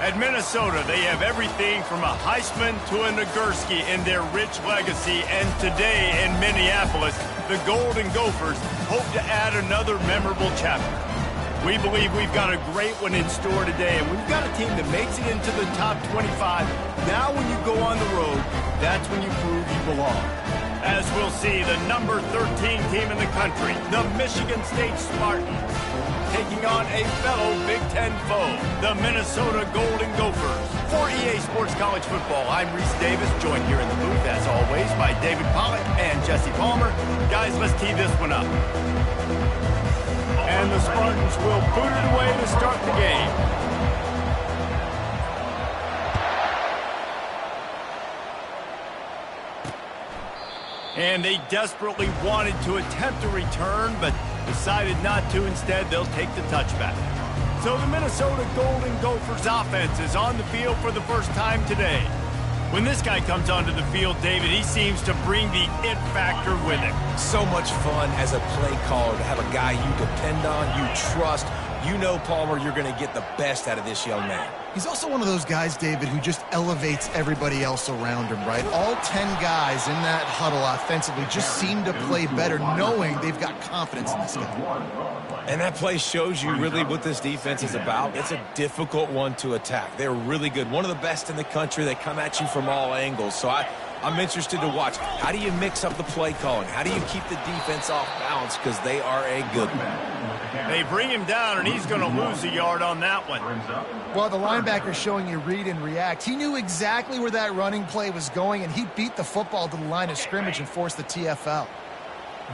At Minnesota, they have everything from a Heisman to a Nagurski in their rich legacy. And today in Minneapolis, the Golden Gophers hope to add another memorable chapter. We believe we've got a great one in store today, and we've got a team that makes it into the top 25. Now when you go on the road, that's when you prove you belong. As we'll see, the number 13 team in the country, the Michigan State Spartans, taking on a fellow Big Ten foe, the Minnesota Golden Gophers. For EA Sports College Football, I'm Reese Davis, joined here in the booth, as always, by David Pollack and Jesse Palmer. Guys, let's tee this one up. And the Spartans will boot it away to start the game. And they desperately wanted to attempt a return, but decided not to. Instead, they'll take the touchback. So the Minnesota Golden Gophers offense is on the field for the first time today. When this guy comes onto the field, David, he seems to bring the it factor with him. So much fun as a play caller to have a guy you depend on, you trust. You know, Palmer, you're going to get the best out of this young man. He's also one of those guys, David, who just elevates everybody else around him, right? All 10 guys in that huddle offensively just seem to play better, knowing they've got confidence in this guy. And that play shows you really what this defense is about. It's a difficult one to attack. They're really good. One of the best in the country. They come at you from all angles. So I'm interested to watch. How do you mix up the play calling? How do you keep the defense off balance? Because they are a good one. They bring him down, and he's going to lose a yard on that one. Well, the linebacker's showing you read and react. He knew exactly where that running play was going, and he beat the football to the line of scrimmage and forced the TFL.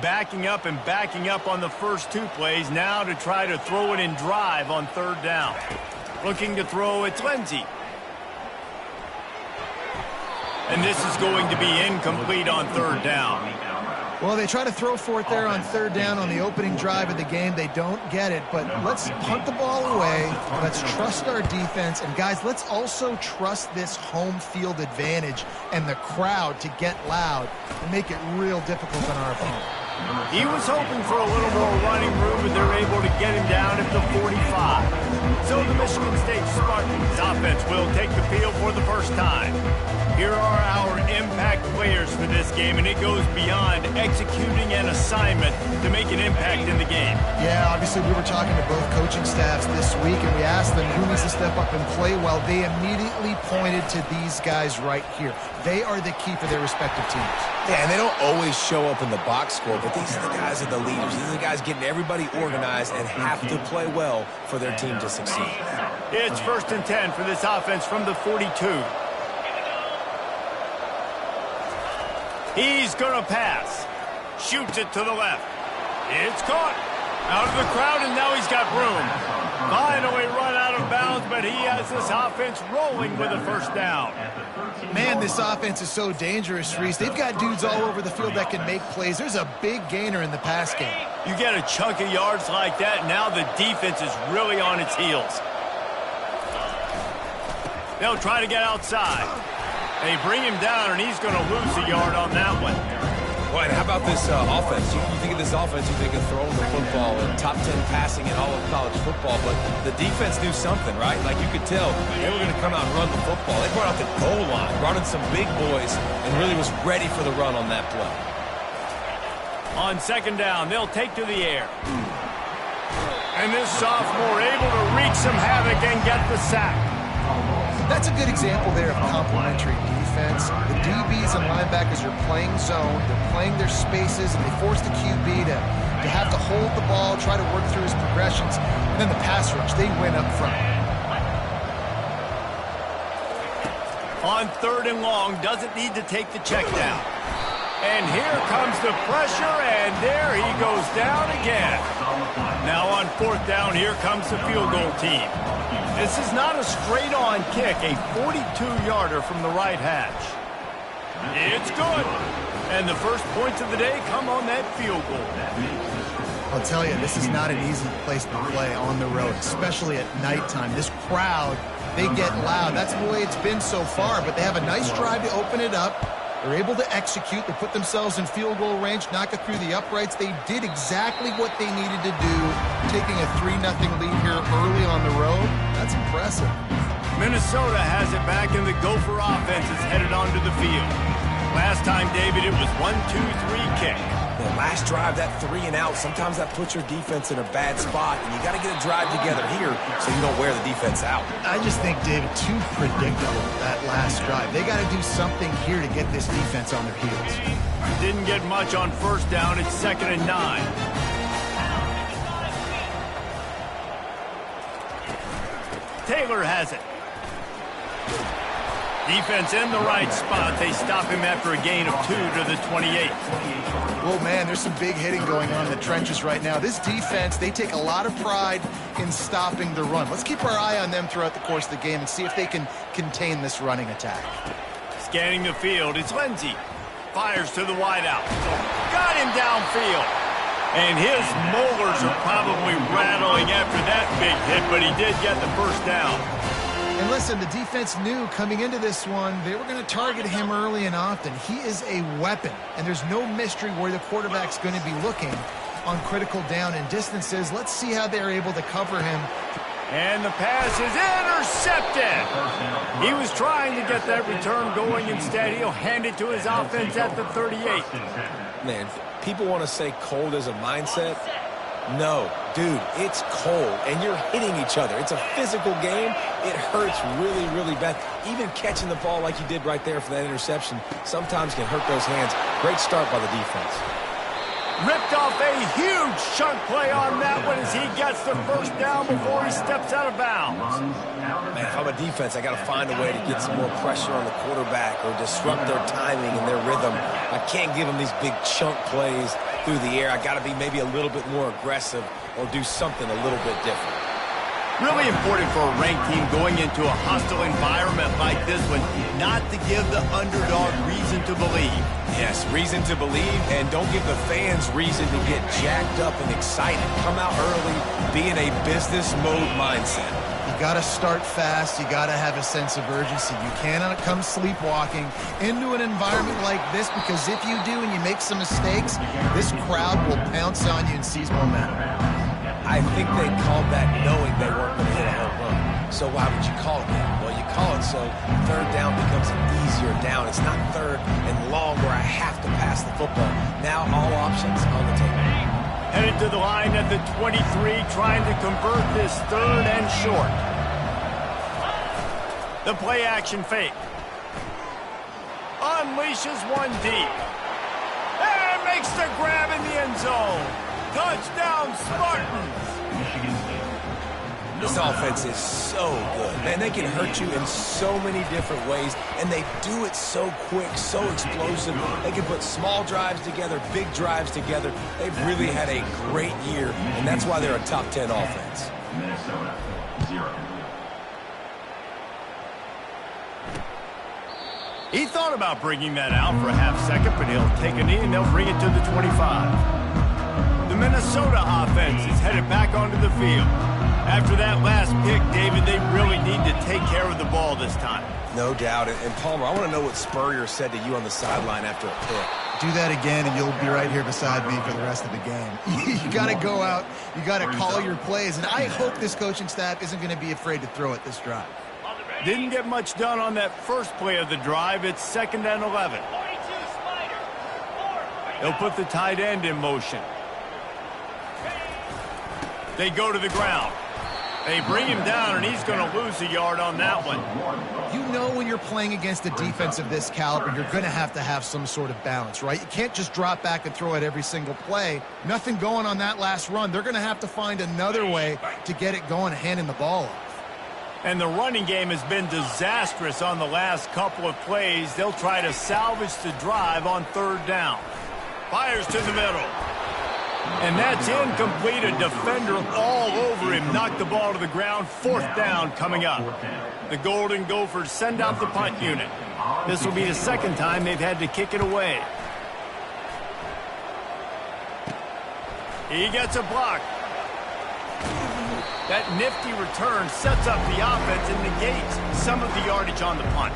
Backing up and backing up on the first two plays, now to try to throw it in drive on third down. Looking to throw, it's Lindsey. And this is going to be incomplete on third down. Well, they try to throw for it there on third down on the opening drive of the game. They don't get it, but let's punt the ball away. Let's trust our defense. And, guys, let's also trust this home field advantage and the crowd to get loud and make it real difficult on our opponent. He was hoping for a little more running room, and they're able to get him down at the 45. So the Michigan State Spartans offense will take the field for the first time. Here are our impact players for this game, and it goes beyond executing an assignment to make an impact in the game. Yeah, obviously we were talking to both coaching staffs this week, and we asked them who needs to step up and play well. They immediately pointed to these guys right here. They are the key for their respective teams. Yeah, and they don't always show up in the box score, but these are the guys that are the leaders. These are the guys getting everybody organized and have to play well for their team to succeed. It's 1st and 10 for this offense from the 42. He's going to pass. Shoots it to the left. It's caught. Out of the crowd, and now he's got room. Finally run out of bounds, but he has this offense rolling with a first down. Man, this offense is so dangerous, Reese. They've got dudes all over the field that can make plays. There's a big gainer in the pass game. You get a chunk of yards like that, now the defense is really on its heels. They'll try to get outside. They bring him down, and he's going to lose a yard on that one. Boy, and how about this offense? You think of this offense, you think of throwing the football and top 10 passing in all of college football, but the defense knew something, right? Like you could tell they were going to come out and run the football. They brought out the goal line, brought in some big boys, and really was ready for the run on that play. On second down, they'll take to the air. And this sophomore able to wreak some havoc and get the sack. That's a good example there of complementary defense. The DBs and linebackers are playing zone, they're playing their spaces, and they force the QB to have to hold the ball, try to work through his progressions, and then the pass rush, they win up front. On third and long, doesn't need to take the check down. And here comes the pressure, and there he goes down again. Now on fourth down, here comes the field goal team. This is not a straight-on kick, a 42-yarder from the right hash. It's good. And the first points of the day come on that field goal. I'll tell you, this is not an easy place to play on the road, especially at nighttime. This crowd, they get loud. That's the way it's been so far, but they have a nice drive to open it up. They're able to execute. They put themselves in field goal range, knock it through the uprights. They did exactly what they needed to do, taking a 3-0 lead here early on the road. That's impressive. Minnesota has it back, and the Gopher offense is headed onto the field. Last time, David, it was 1-2-3 kick. The last drive, that 3 and out, sometimes that puts your defense in a bad spot, and you got to get a drive together here so you don't wear the defense out. I just think, David, too predictable, that last drive. They got to do something here to get this defense on their heels. Didn't get much on first down. It's 2nd and 9. Taylor has it. Defense in the right spot. They stop him after a gain of 2 to the 28. Well, man, there's some big hitting going on in the trenches right now. This defense, they take a lot of pride in stopping the run. Let's keep our eye on them throughout the course of the game and see if they can contain this running attack. Scanning the field, it's Lindsey. Fires to the wideout. Got him downfield. And his molars are probably rattling after that big hit, but he did get the first down. And listen, the defense knew coming into this one, they were going to target him early and often. He is a weapon, and there's no mystery where the quarterback's going to be looking on critical down and distances. Let's see how they're able to cover him. And the pass is intercepted. He was trying to get that return going. Instead, he'll hand it to his offense at the 38. Man, people want to say cold as a mindset. No, dude, it's cold, and you're hitting each other. It's a physical game. It hurts really, really bad. Even catching the ball like you did right there for that interception sometimes can hurt those hands. Great start by the defense. Ripped off a huge chunk play on that one as he gets the first down before he steps out of bounds. Man, if I'm a defense, I got to find a way to get some more pressure on the quarterback or disrupt their timing and their rhythm. I can't give them these big chunk plays through the air. I got to be maybe a little bit more aggressive or do something a little bit different. Really important for a ranked team going into a hostile environment like this one, not to give the underdog reason to believe. Yes, reason to believe, and don't give the fans reason to get jacked up and excited. Come out early, be in a business mode mindset. You got to start fast. You got to have a sense of urgency. You cannot come sleepwalking into an environment like this, because if you do and you make some mistakes, this crowd will pounce on you and seize momentum. I think they called that knowing they weren't going to hit a home run. So why would you call it that? Well, you call it so third down becomes an easier down. It's not third and long where I have to pass the football. Now all options on the table. Headed to the line at the 23, trying to convert this third and short. The play action fake. Unleashes one deep. And makes the grab in the end zone. Touchdown, Spartans! This offense is so good. Man, they can hurt you in so many different ways, and they do it so quick, so explosive. They can put small drives together, big drives together. They've really had a great year, and that's why they're a top 10 offense. Minnesota, 0. He thought about bringing that out for a half second, but he'll take a knee and they'll bring it to the 25. The Minnesota offense is headed back onto the field. After that last pick, David, they really need to take care of the ball this time. No doubt. And Palmer, I want to know what Spurrier said to you on the sideline after a pick. Do that again, and you'll be right here beside me for the rest of the game. You got to go out. You got to call your plays. And I hope this coaching staff isn't going to be afraid to throw it this drive. Didn't get much done on that first play of the drive. It's 2nd and 11. They'll put the tight end in motion. They go to the ground. They bring him down, and he's going to lose a yard on that one. You know when you're playing against a defense of this caliber, you're going to have some sort of balance, right? You can't just drop back and throw it every single play. Nothing going on that last run. They're going to have to find another way to get it going, handing the ball off. And the running game has been disastrous on the last couple of plays. They'll try to salvage the drive on 3rd down. Fires to the middle. And that's incomplete. A defender all over him. Knocked the ball to the ground. 4th down coming up. The Golden Gophers send out the punt unit. This will be the 2nd time they've had to kick it away. He gets a block. That nifty return sets up the offense and negates some of the yardage on the punt.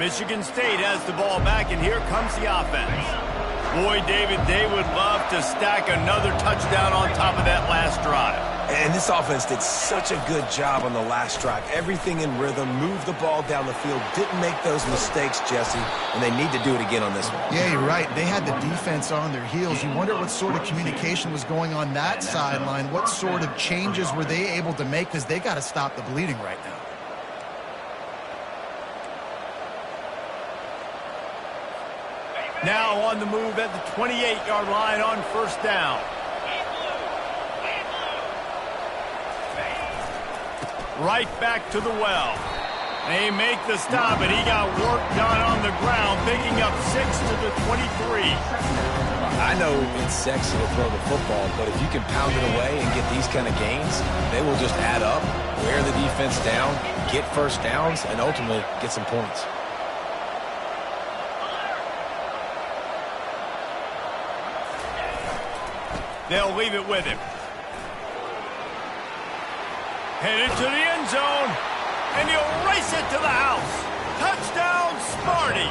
Michigan State has the ball back, and here comes the offense. Boy, David, they would love to stack another touchdown on top of that last drive. And this offense did such a good job on the last drive. Everything in rhythm, moved the ball down the field, didn't make those mistakes, Jesse, and they need to do it again on this one. Yeah, you're right. They had the defense on their heels. You wonder what sort of communication was going on that sideline. What sort of changes were they able to make, because they got to stop the bleeding right now. Now on the move at the 28-yard line on first down. Right back to the well. They make the stop, and he got work done on the ground, picking up 6 to the 23. I know it's sexy to throw the football, but if you can pound it away and get these kind of gains, they will just add up, wear the defense down, get first downs, and ultimately get some points. They'll leave it with him. Headed to the end zone, and he'll race it to the house. Touchdown, Smarty.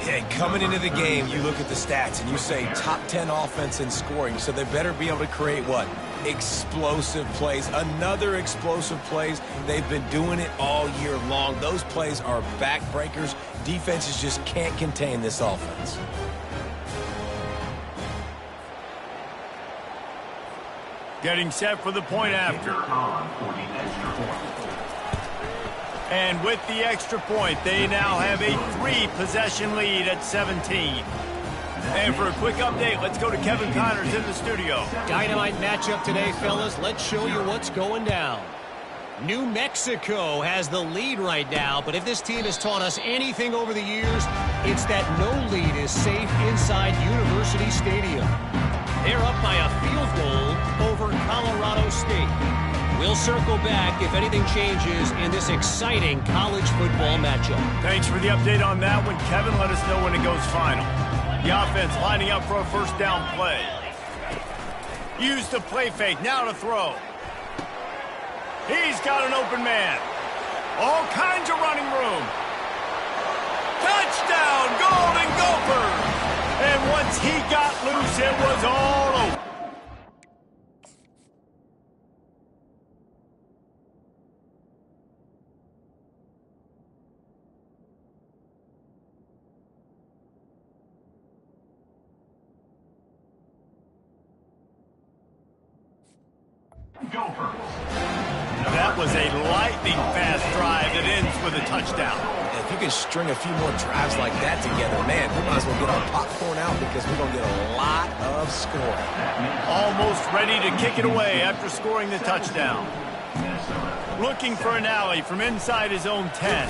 Yeah, coming into the game, you look at the stats, and you say top 10 offense in scoring, so they better be able to create what? Explosive plays. Another explosive plays. They've been doing it all year long. Those plays are backbreakers. Defenses just can't contain this offense. Getting set for the point after. And with the extra point, they now have a 3-possession lead at 17. And for a quick update, let's go to Kevin Connors in the studio. Dynamite matchup today, fellas. Let's show you what's going down. New Mexico has the lead right now, but if this team has taught us anything over the years, it's that no lead is safe inside University Stadium. They're up by a field goal over Colorado State. We'll circle back if anything changes in this exciting college football matchup. Thanks for the update on that one, Kevin. Let us know when it goes final. The offense lining up for a first down play. Use the play fake, now to throw. He's got an open man. All kinds of running room. Touchdown, Golden Gophers! And once he got loose, it was all over. That was a lightning-fast drive that ends with a touchdown. If you can string a few more drives like that together, man, we might as well get our popcorn out because we're going to get a lot of scoring. Almost ready to kick it away after scoring the touchdown. Looking for an alley from inside his own 10.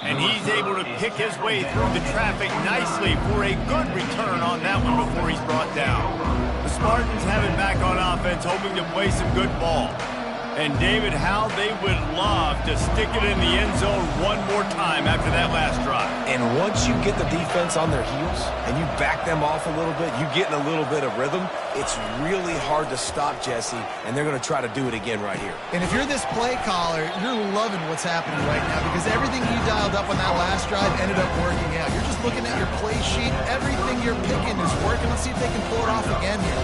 And he's able to pick his way through the traffic nicely for a good return on that one before he's brought down. The Spartans have it back on offense, hoping to play some good ball. And, David, how they would love to stick it in the end zone one more time after that last drive. And once you get the defense on their heels and you back them off a little bit, you get in a little bit of rhythm, it's really hard to stop, Jesse, and they're going to try to do it again right here. And if you're this play caller, you're loving what's happening right now because everything you dialed up on that last drive ended up working out. You're just looking at your play sheet. Everything you're picking is working. Let's see if they can pull it off again here.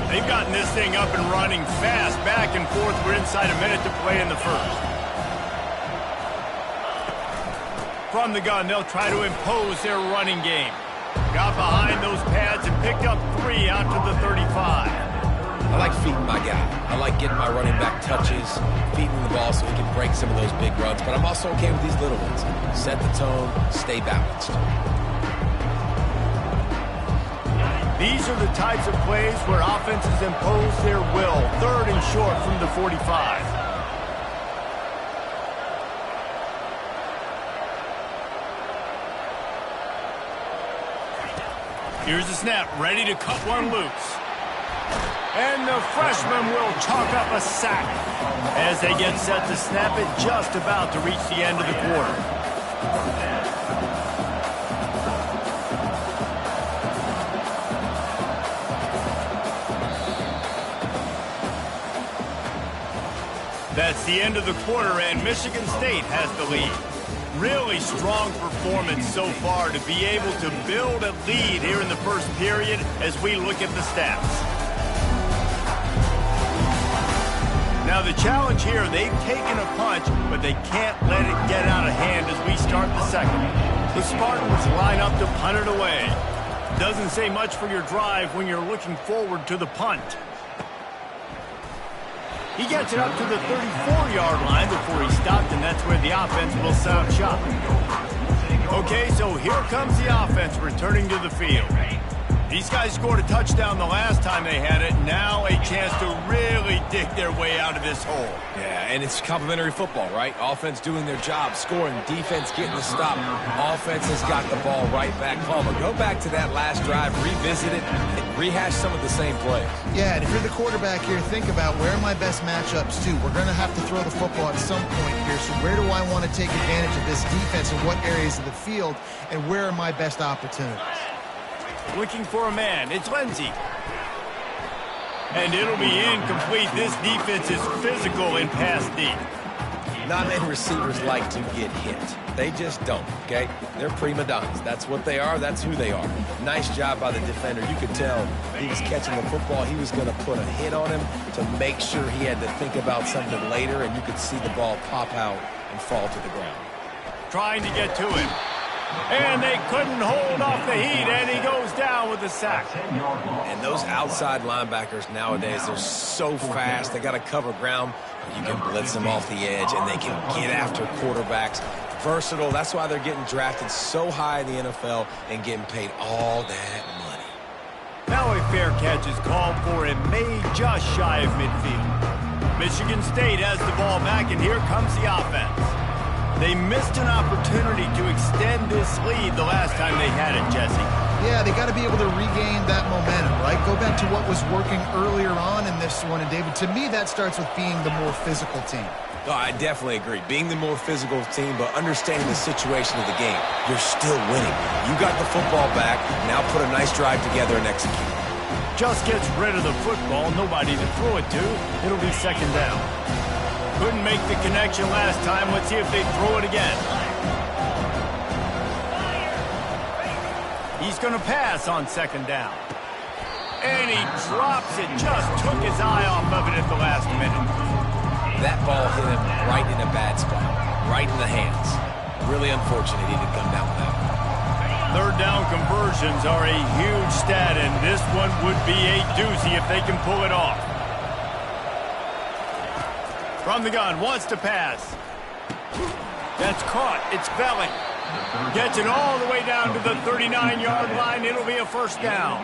They've gotten this thing up and running fast, back and forth. We're inside a minute to play in the first. From the gun, they'll try to impose their running game. Got behind those pads and picked up 3 out to the 35. I like feeding my guy. I like getting my running back touches, feeding the ball so he can break some of those big runs. But I'm also okay with these little ones. Set the tone, stay balanced. These are the types of plays where offenses impose their will. 3rd and short from the 45. Here's the snap, ready to cut one loose. And the freshman will chalk up a sack as they get set to snap it, just about to reach the end of the quarter. That's the end of the quarter, and Michigan State has the lead. Really strong performance so far to be able to build a lead here in the first period as we look at the stats. Now the challenge here, they've taken a punch, but they can't let it get out of hand as we start the second. The Spartans line up to punt it away. Doesn't say much for your drive when you're looking forward to the punt. He gets it up to the 34-yard line before he stopped, and that's where the offense will set up shop. Okay, so here comes the offense returning to the field. These guys scored a touchdown the last time they had it. Now a chance to really dig their way out of this hole. Yeah, and it's complimentary football, right? Offense doing their job, scoring, defense getting the stop. Offense has got the ball right back. Palmer, go back to that last drive, revisit it, and rehash some of the same plays. Yeah, and if you're the quarterback here, think about where are my best matchups too. We're going to have to throw the football at some point here, so where do I want to take advantage of this defense in what areas of the field, and where are my best opportunities? Looking for a man. It's Lindsey. And it'll be incomplete. This defense is physical in pass deep. Not many receivers like to get hit. They just don't, okay? They're prima donnas. That's what they are. That's who they are. Nice job by the defender. You could tell he was catching the football. He was going to put a hit on him to make sure he had to think about something later, and you could see the ball pop out and fall to the ground. Trying to get to him. And they couldn't hold off the heat, and he goes down with the sack. And those outside linebackers nowadays, they're so fast. They got to cover ground. You can blitz them off the edge, and they can get after quarterbacks. Versatile. That's why they're getting drafted so high in the NFL and getting paid all that money. Now a fair catch is called for and made just shy of midfield. Michigan State has the ball back, and here comes the offense. They missed an opportunity to extend this lead the last time they had it, Jesse. Yeah, they got to be able to regain that momentum, right? Go back to what was working earlier on in this one. And, David, to me, that starts with being the more physical team. Oh, I definitely agree. Being the more physical team, but understanding the situation of the game. You're still winning. You got the football back. Now put a nice drive together and execute. Just gets rid of the football. Nobody to throw it to. It'll be second down. Couldn't make the connection last time. Let's see if they throw it again. He's going to pass on second down. And he drops it. Just took his eye off of it at the last minute. That ball hit him right in a bad spot. Right in the hands. Really unfortunate he didn't come down with that one. Third down conversions are a huge stat, and this one would be a doozy if they can pull it off. From the gun, wants to pass. That's caught. It's Belling. Gets it all the way down to the 39-yard line. It'll be a first down.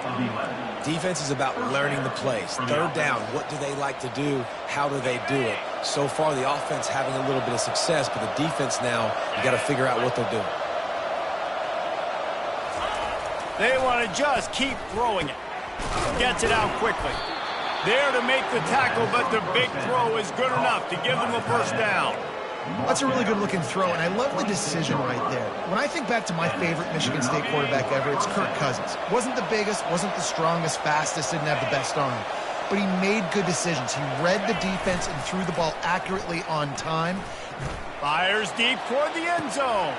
Defense is about learning the plays. Third down, what do they like to do? How do they do it? So far, the offense having a little bit of success, but the defense now, you got to figure out what they're doing. They want to just keep throwing it. Gets it out quickly. There to make the tackle, but the big throw is good enough to give them a first down. That's a really good-looking throw, and I love the decision right there. When I think back to my favorite Michigan State quarterback ever, it's Kirk Cousins. Wasn't the biggest, wasn't the strongest, fastest, didn't have the best arm. But he made good decisions. He read the defense and threw the ball accurately on time. Fires deep toward the end zone.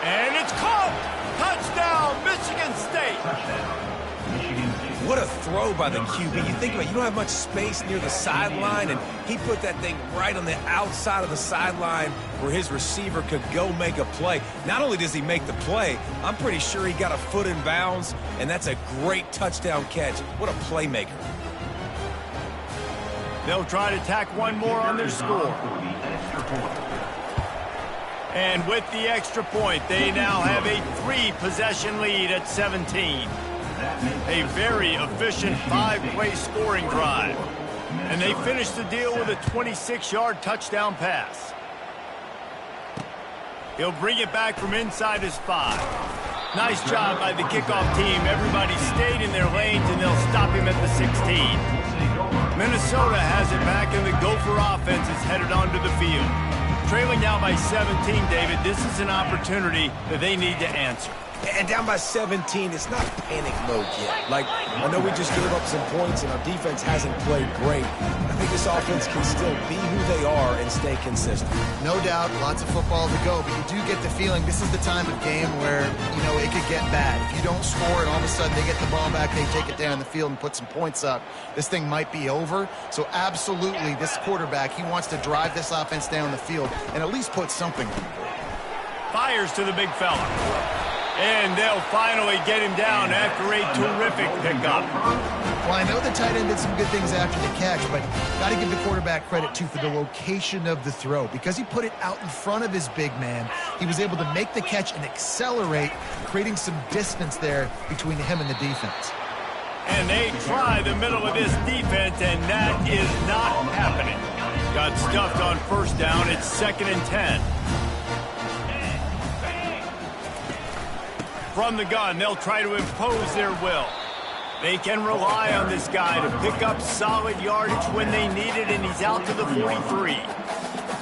And it's caught! Touchdown, Michigan State! What a throw by the QB. You think about it, you don't have much space near the sideline, and he put that thing right on the outside of the sideline where his receiver could go make a play. Not only does he make the play, I'm pretty sure he got a foot in bounds, and that's a great touchdown catch. What a playmaker. They'll try to tack one more on their score. And with the extra point, they now have a 3-possession lead at 17. A very efficient 5-play scoring drive. And they finish the deal with a 26-yard touchdown pass. He'll bring it back from inside his 5. Nice job by the kickoff team. Everybody stayed in their lanes, and they'll stop him at the 16. Minnesota has it back, and the Gopher offense is headed onto the field. Trailing now by 17, David, this is an opportunity that they need to answer. And down by 17, it's not panic mode yet. Like, I know we just gave up some points and our defense hasn't played great. I think this offense can still be who they are and stay consistent. No doubt, lots of football to go, but you do get the feeling this is the time of game where, you know, it could get bad. If you don't score and all of a sudden they get the ball back, they take it down the field and put some points up, this thing might be over. So absolutely, this quarterback, he wants to drive this offense down the field and at least put something on the board. Fires to the big fella. And they'll finally get him down after a terrific pickup. Well, I know the tight end did some good things after the catch, but got to give the quarterback credit, too, for the location of the throw. Because he put it out in front of his big man, he was able to make the catch and accelerate, creating some distance there between him and the defense. And they try the middle of this defense, and that is not happening. Got stuffed on first down. It's 2nd and 10. From the gun, they'll try to impose their will. They can rely on this guy to pick up solid yardage when they need it, and he's out to the 43.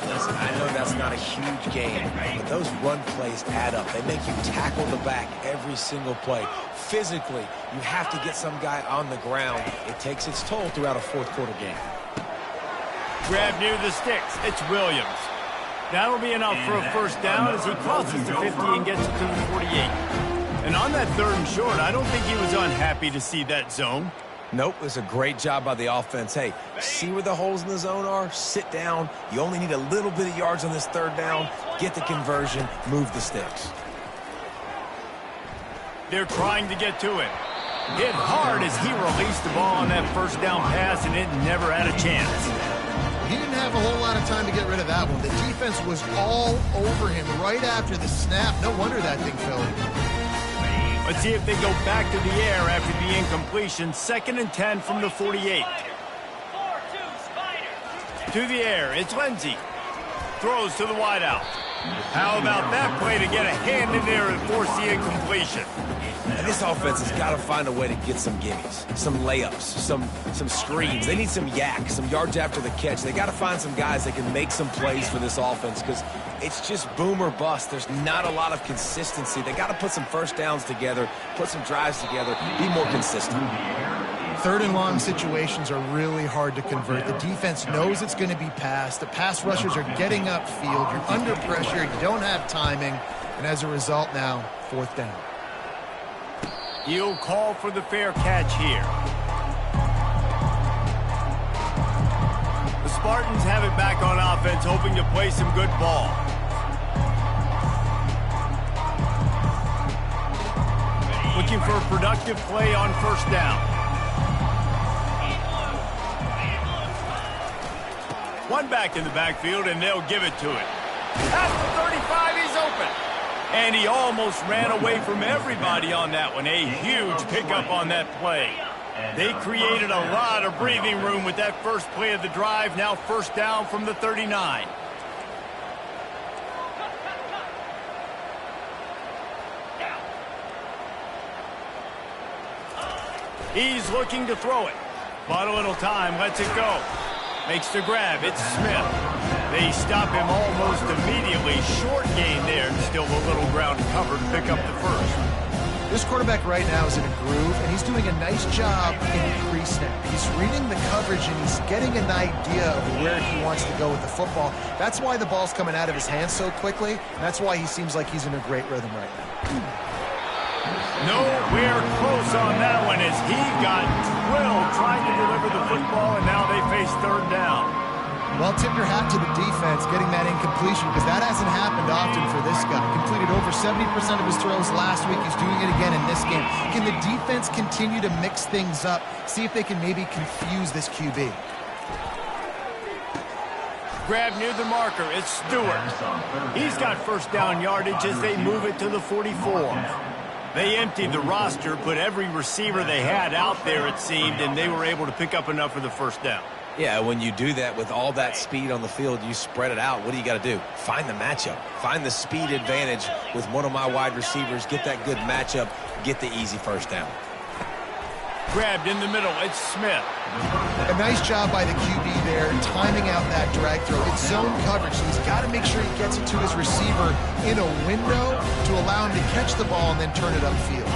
Listen, I know that's not a huge game, but those run plays add up. They make you tackle the back every single play. Physically, you have to get some guy on the ground. It takes its toll throughout a fourth-quarter game. Grab near the sticks. It's Williams. That'll be enough for a first down as he crosses the 50 and gets it to the 48. And on that 3rd and short, I don't think he was unhappy to see that zone. Nope, it's a great job by the offense. Hey, see where the holes in the zone are? Sit down. You only need a little bit of yards on this 3rd down. Get the conversion. Move the sticks. They're trying to get to him. Hit hard as he released the ball on that first down pass, and it never had a chance. He didn't have a whole lot of time to get rid of that one. The defense was all over him right after the snap. No wonder that thing fell in. Let's see if they go back to the air after the incompletion. 2nd and 10 from the 48. To the air, it's Lindsey. Throws to the wideout. How about that play to get a hand in there and force the incompletion? And this offense has got to find a way to get some gimmies, some layups, some screens. They need some yak, some yards after the catch. They got to find some guys that can make some plays for this offense because it's just boom or bust. There's not a lot of consistency. They got to put some first downs together, put some drives together, be more consistent. 3rd and long situations are really hard to convert. The defense knows it's going to be passed. The pass rushers are getting upfield. You're under pressure. You don't have timing. And as a result now, 4th down. He'll call for the fair catch here. The Spartans have it back on offense, hoping to play some good ball. Looking for a productive play on first down. One back in the backfield, and they'll give it to him. At the 35, he's open. And he almost ran away from everybody on that one. A huge pickup on that play. They created a lot of breathing room with that first play of the drive. Now 1st down from the 39. He's looking to throw it. Bought a little time, lets it go. Makes the grab, it's Smith. They stop him almost immediately. Short gain there, and still a little ground cover to pick up the first. This quarterback right now is in a groove, and he's doing a nice job in pre-snap. He's reading the coverage, and he's getting an idea of where he wants to go with the football. That's why the ball's coming out of his hands so quickly, and that's why he seems like he's in a great rhythm right now. Nowhere close on that one as he got drilled trying to deliver the football, and now they face 3rd down. Well, tip your hat to the defense getting that incompletion because that hasn't happened often for this guy. Completed over 70% of his throws last week. He's doing it again in this game. Can the defense continue to mix things up? See if they can maybe confuse this QB. Grab near the marker. It's Stewart. He's got first down yardage as they move it to the 44. They emptied the roster, put every receiver they had out there, it seemed, and they were able to pick up enough for the first down. Yeah, when you do that with all that speed on the field, you spread it out. What do you got to do? Find the matchup. Find the speed advantage with one of my wide receivers. Get that good matchup. Get the easy first down. Grabbed in the middle. It's Smith. A nice job by the QB there, timing out that drag throw. It's zone coverage, so he's got to make sure he gets it to his receiver in a window to allow him to catch the ball and then turn it upfield.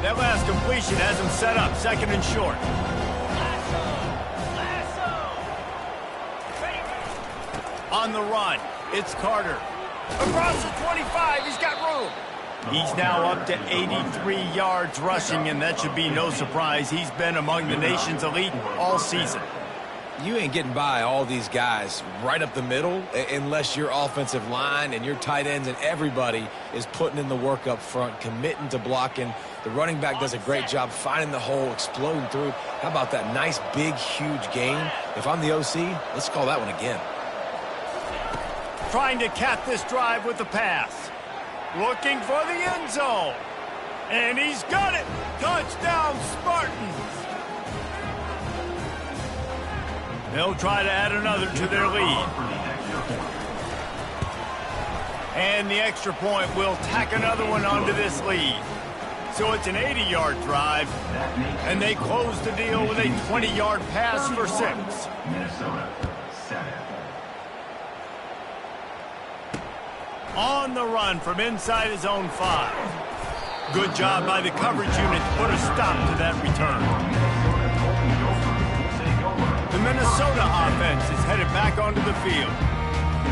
That last completion has him set up, second and short. On the run, it's Carter. Across the 25, he's got room. He's now up to 83 yards rushing, and that should be no surprise. He's been among the nation's elite all season. You ain't getting by all these guys right up the middle unless your offensive line and your tight ends and everybody is putting in the work up front, committing to blocking. The running back does a great job finding the hole, exploding through. How about that nice, big, huge gain? If I'm the OC, let's call that one again. Trying to cap this drive with the pass. Looking for the end zone. And he's got it. Touchdown, Spartans. They'll try to add another to their lead. And the extra point will tack another one onto this lead. So it's an 80-yard drive, and they close the deal with a 20-yard pass for 6. Minnesota, 7. On the run from inside his own 5. Good job by the coverage unit to put a stop to that return. The Minnesota offense is headed back onto the field.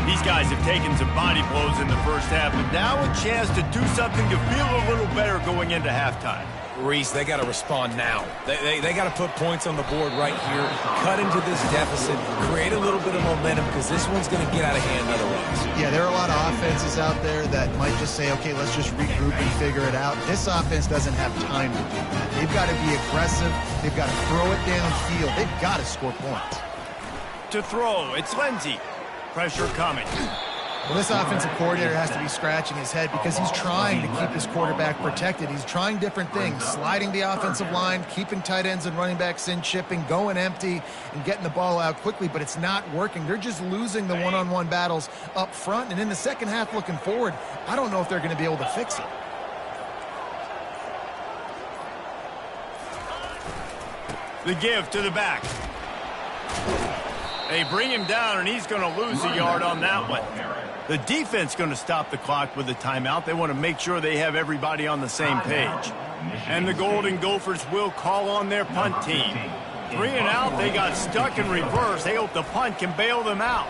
These guys have taken some body blows in the first half, but now a chance to do something to feel a little better going into halftime. Reese, they got to respond now. They got to put points on the board right here, cut into this deficit, create a little bit of momentum because this one's going to get out of hand otherwise. Yeah, there are a lot of offenses out there that might just say, okay, let's just regroup and figure it out. This offense doesn't have time to do that. They've got to be aggressive. They've got to throw it downfield. They've got to score points. To throw, it's Lindsey. Pressure coming. Well, this offensive coordinator has to be scratching his head because he's trying to keep his quarterback protected. He's trying different things, sliding the offensive line, keeping tight ends and running backs in, chipping, going empty, and getting the ball out quickly, but it's not working. They're just losing the one-on-one battles up front, and in the second half looking forward, I don't know if they're going to be able to fix it. The give to the back. They bring him down, and he's going to lose a yard on that one. The defense going to stop the clock with a timeout. They want to make sure they have everybody on the same page. And the Golden Gophers will call on their punt team. 3 and out, they got stuck in reverse. They hope the punt can bail them out.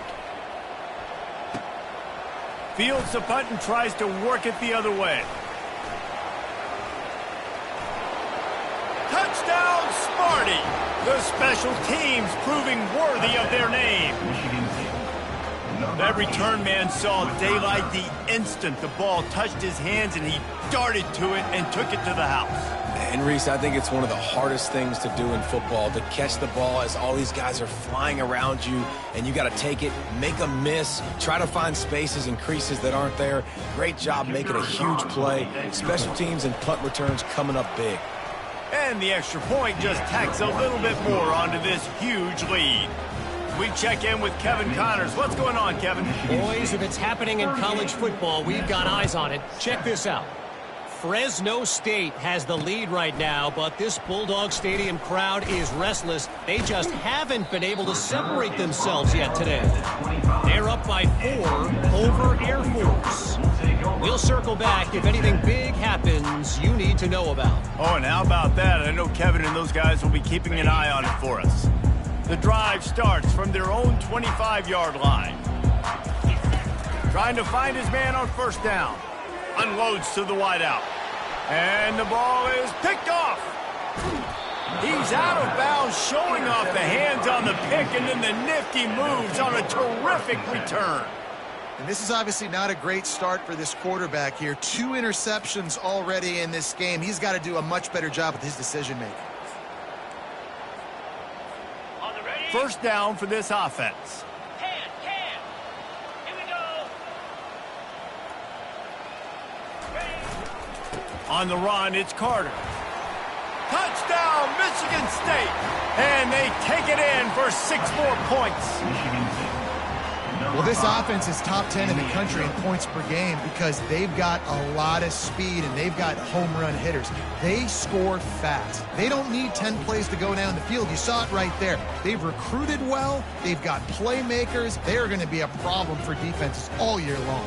Fields the punt and tries to work it the other way. Touchdown, Sparty! The special teams proving worthy of their name. That return man saw daylight the instant the ball touched his hands, and he darted to it and took it to the house. And Reese, I think it's one of the hardest things to do in football, to catch the ball as all these guys are flying around you, and you got to take it, make a miss, try to find spaces and creases that aren't there. Great job making a huge play. Special teams and punt returns coming up big. And the extra point just tacks a little bit more onto this huge lead. We check in with Kevin Connors. What's going on, Kevin? Boys, if it's happening in college football, we've got eyes on it. Check this out. Fresno State has the lead right now, but this Bulldog Stadium crowd is restless. They just haven't been able to separate themselves yet today. They're up by 4 over Air Force. We'll circle back if anything big happens you need to know about. Oh, and how about that? I know Kevin and those guys will be keeping an eye on it for us. The drive starts from their own 25-yard line. Trying to find his man on first down. Unloads to the wideout. And the ball is picked off. He's out of bounds, showing off the hands on the pick, and then the nifty moves on a terrific return. And this is obviously not a great start for this quarterback here. 2 interceptions already in this game. He's got to do a much better job with his decision-making. First down for this offense. Here we go. On the run, it's Carter. Touchdown, Michigan State. And they take it in for 6 more points. Well, this offense is top 10 in the country in points per game because they've got a lot of speed and they've got home run hitters. They score fast. They don't need 10 plays to go down the field. You saw it right there. They've recruited well. They've got playmakers. They are going to be a problem for defenses all year long.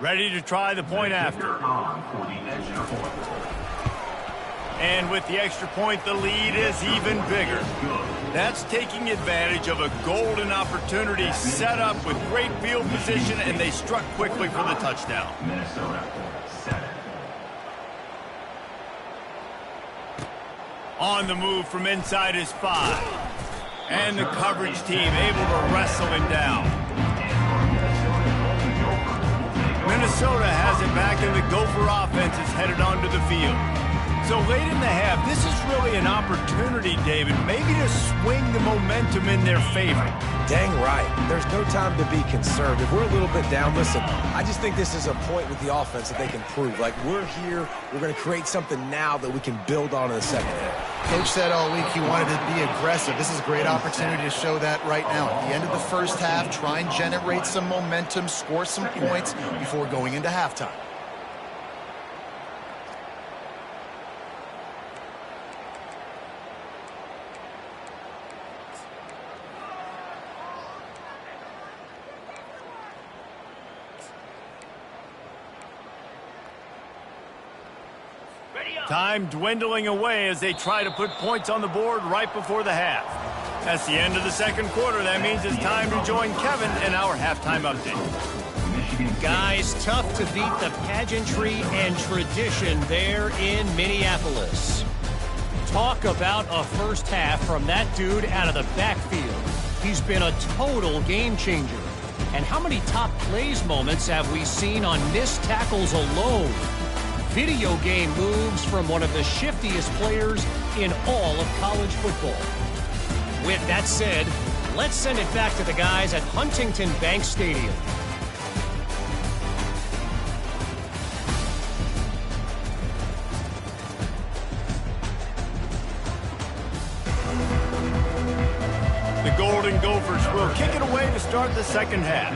Ready to try the point after. And with the extra point, the lead is even bigger. That's taking advantage of a golden opportunity set up with great field position, and they struck quickly for the touchdown. Minnesota, 7. On the move from inside his 5. And the coverage team able to wrestle him down. Minnesota has it back, and the Gopher offense is headed onto the field. So late in the half, this is really an opportunity, David, maybe to swing the momentum in their favor. Dang right. There's no time to be concerned. If we're a little bit down, listen, I just think this is a point with the offense that they can prove. Like, we're here, we're going to create something now that we can build on in the second half. Coach said all week he wanted to be aggressive. This is a great opportunity to show that right now. At the end of the first half, try and generate some momentum, score some points before going into halftime. Time dwindling away as they try to put points on the board right before the half. That's the end of the second quarter. That means it's time to join Kevin in our halftime update. Guys, tough to beat the pageantry and tradition there in Minneapolis. Talk about a first half from that dude out of the backfield. He's been a total game changer. And how many top plays moments have we seen on missed tackles alone? Video game moves from one of the shiftiest players in all of college football. With that said, let's send it back to the guys at Huntington Bank Stadium. The Golden Gophers will kick it away to start the second half.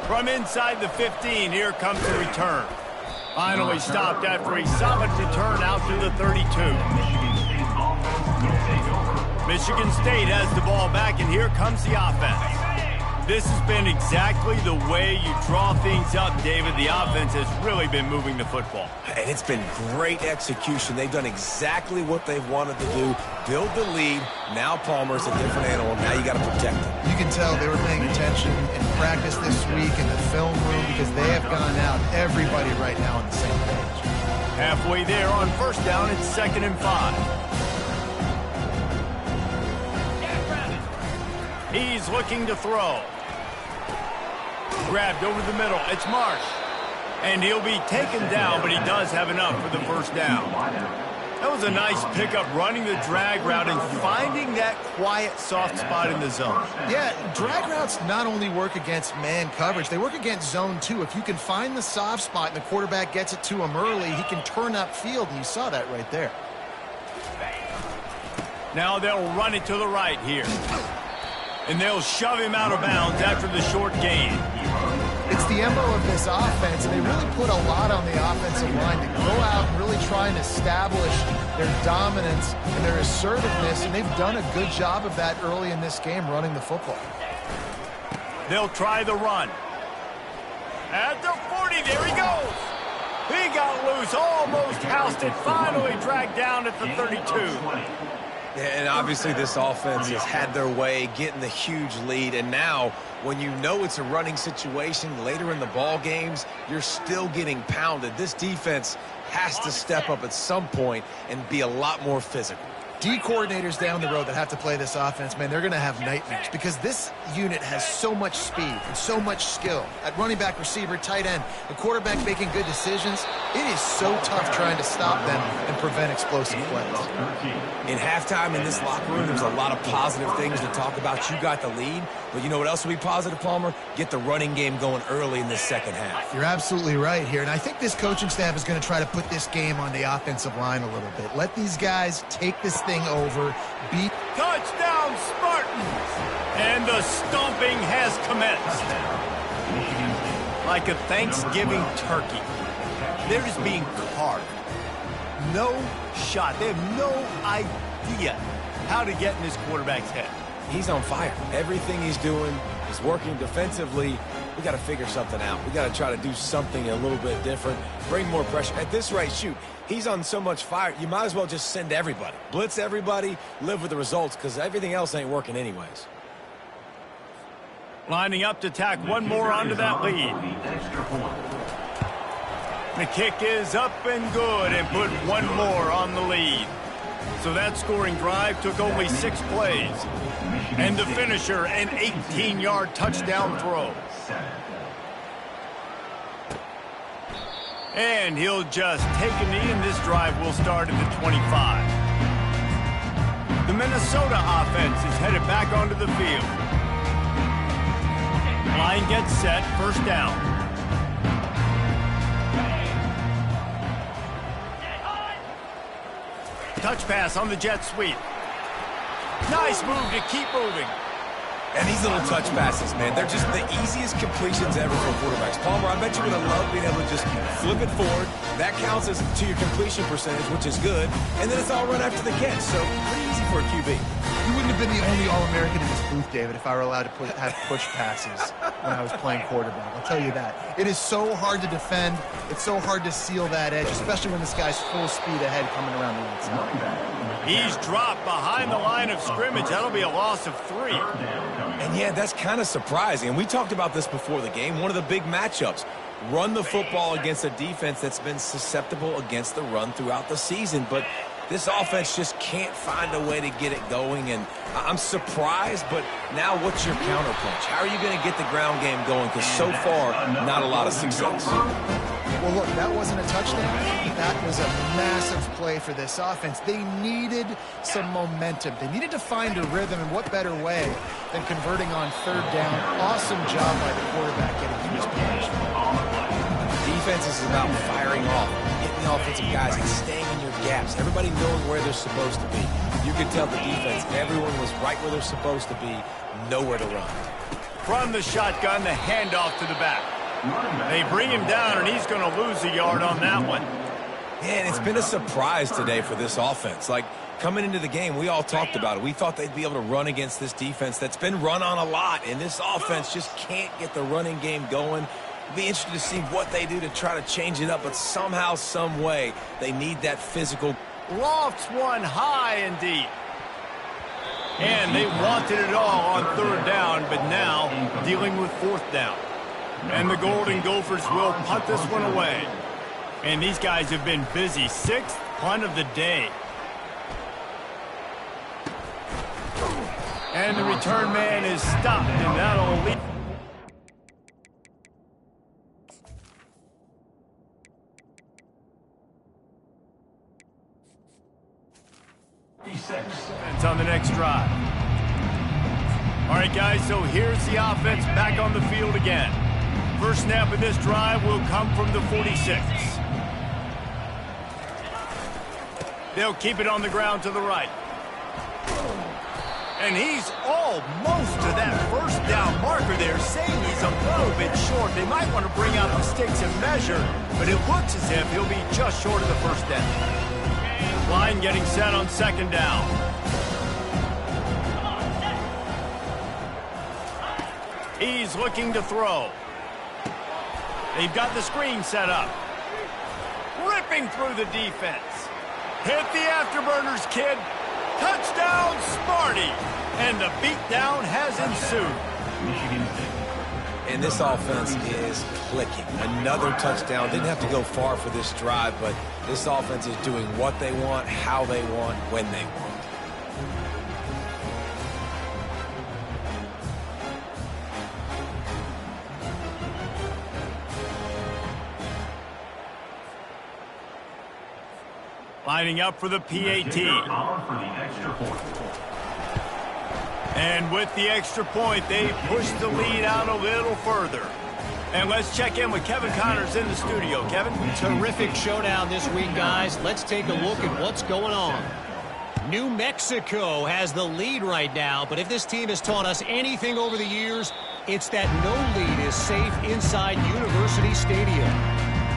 From inside the 15, here comes the return. Finally stopped after a solid return out to the 32. Michigan State has the ball back, and here comes the offense. This has been exactly the way you draw things up, David. The offense has really been moving the football. And it's been great execution. They've done exactly what they've wanted to do. Build the lead. Now Palmer's a different animal. Now you got to protect him. You can tell they were paying attention in practice this week in the film room because they have gone out, everybody right now on the same page. Halfway there on first down, it's 2nd and 5. He's looking to throw. Grabbed over the middle. It's Marsh. And he'll be taken down, but he does have enough for the first down. That was a nice pickup, running the drag route and finding that quiet, soft spot in the zone. Yeah, drag routes not only work against man coverage, they work against zone too. If you can find the soft spot and the quarterback gets it to him early, he can turn upfield, and you saw that right there. Now they'll run it to the right here. And they'll shove him out of bounds after the short gain. It's the MO of this offense, and they really put a lot on the offensive line to go out and really try and establish their dominance and their assertiveness, and they've done a good job of that early in this game running the football. They'll try the run. At the 40, there he goes. He got loose, almost housed it, finally dragged down at the 32. And obviously this offense has had their way, getting the huge lead. And now, when you know it's a running situation later in the ball games, you're still getting pounded. This defense has to step up at some point and be a lot more physical. D coordinators down the road that have to play this offense, man, they're going to have nightmares because this unit has so much speed and so much skill. At running back, receiver, tight end, the quarterback making good decisions, it is so tough trying to stop them and prevent explosive plays. In halftime in this locker room, there's a lot of positive things to talk about. You got the lead, but you know what else will be positive, Palmer? Get the running game going early in this second half. You're absolutely right here, and I think this coaching staff is going to try to put this game on the offensive line a little bit. Let these guys take this thing over, beat. Touchdown, Spartans! And the stomping has commenced. Like a Thanksgiving turkey, they're just being carved. No shot. They have no idea how to get in this quarterback's head. he's on fire. Everything he's doing is working defensively. We got to figure something out. We got to try to do something a little bit different, bring more pressure. At this rate, shoot, he's on so much fire, you might as well just send everybody. Blitz everybody, live with the results, because everything else ain't working anyways. Lining up to tack one more onto that lead. The kick is up and good and put one more on the lead. So that scoring drive took only 6 plays. And the finisher, an 18-yard touchdown throw. And he'll just take a knee, and this drive will start at the 25. The Minnesota offense is headed back onto the field. Line gets set, first down. Touch pass on the jet sweep. Nice move to keep moving. And these little touch passes, man, they're just the easiest completions ever for quarterbacks. Palmer, I bet you would have loved being able to just flip it forward. That counts as to your completion percentage, which is good. And then it's all run after the catch, so pretty easy for a QB. You wouldn't have been the only All-American in this booth, David, if I were allowed to have push passes when I was playing quarterback. I'll tell you that. It is so hard to defend. It's so hard to seal that edge, especially when this guy's full speed ahead coming around the outside. He's dropped behind the line of scrimmage. That'll be a loss of 3. And yeah, that's kind of surprising. And we talked about this before the game. One of the big matchups. Run the football against a defense that's been susceptible against the run throughout the season. But this offense just can't find a way to get it going. And I'm surprised, but now what's your counterpunch? How are you going to get the ground game going? Because so far, not a lot of success. Well, look, that wasn't a touchdown. That was a massive play for this offense. They needed some momentum. They needed to find a rhythm, and what better way than converting on third down. Awesome job by the quarterback getting through his position. Defense is about firing off, hitting the offensive guys, and staying in your gaps. Everybody knowing where they're supposed to be. You could tell the defense, everyone was right where they're supposed to be, nowhere to run. From the shotgun, the handoff to the back. They bring him down, and he's going to lose a yard on that one. Yeah, and it's been a surprise today for this offense. Like, coming into the game, we all talked about it. We thought they'd be able to run against this defense that's been run on a lot, and this offense just can't get the running game going. It'll be interesting to see what they do to try to change it up, but somehow, some way, they need that physical. Lofts one high and deep. And they wanted it all on third down, but now dealing with fourth down. And the Golden Gophers will punt this one away. And these guys have been busy. 6th punt of the day. And the return man is stopped, and that'll lead. It's on the next drive. All right, guys, so here's the offense back on the field again. First snap of this drive will come from the 46. They'll keep it on the ground to the right. And he's almost to that first down marker there, saying he's a little bit short. They might want to bring out the sticks and measure, but it looks as if he'll be just short of the first down. Line getting set on second down. He's looking to throw. They've got the screen set up. Ripping through the defense. Hit the afterburners, kid. Touchdown, Smarty. And the beatdown has ensued. And this offense is clicking. Another touchdown. Didn't have to go far for this drive, but this offense is doing what they want, how they want, when they want. Lining up for the PAT. And with the extra point, they push the lead out a little further. And let's check in with Kevin Connors in the studio. Kevin? Terrific showdown this week, guys. Let's take a look at what's going on. New Mexico has the lead right now, but if this team has taught us anything over the years, it's that no lead is safe inside University Stadium.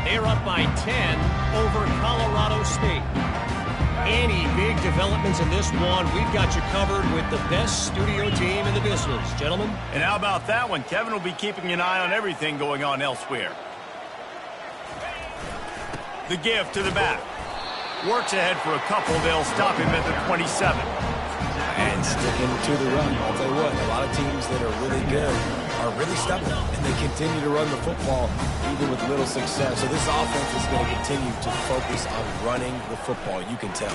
They're up by 10 over Colorado State. Any big developments in this one, we've got you covered with the best studio team in the business, gentlemen. And how about that one? Kevin will be keeping an eye on everything going on elsewhere. The give to the back. Works ahead for a couple. They'll stop him at the 27. And sticking to the run. I'll tell you what, a lot of teams that are really good are really stubborn, and they continue to run the football even with little success. So this offense is going to continue to focus on running the football. You can tell.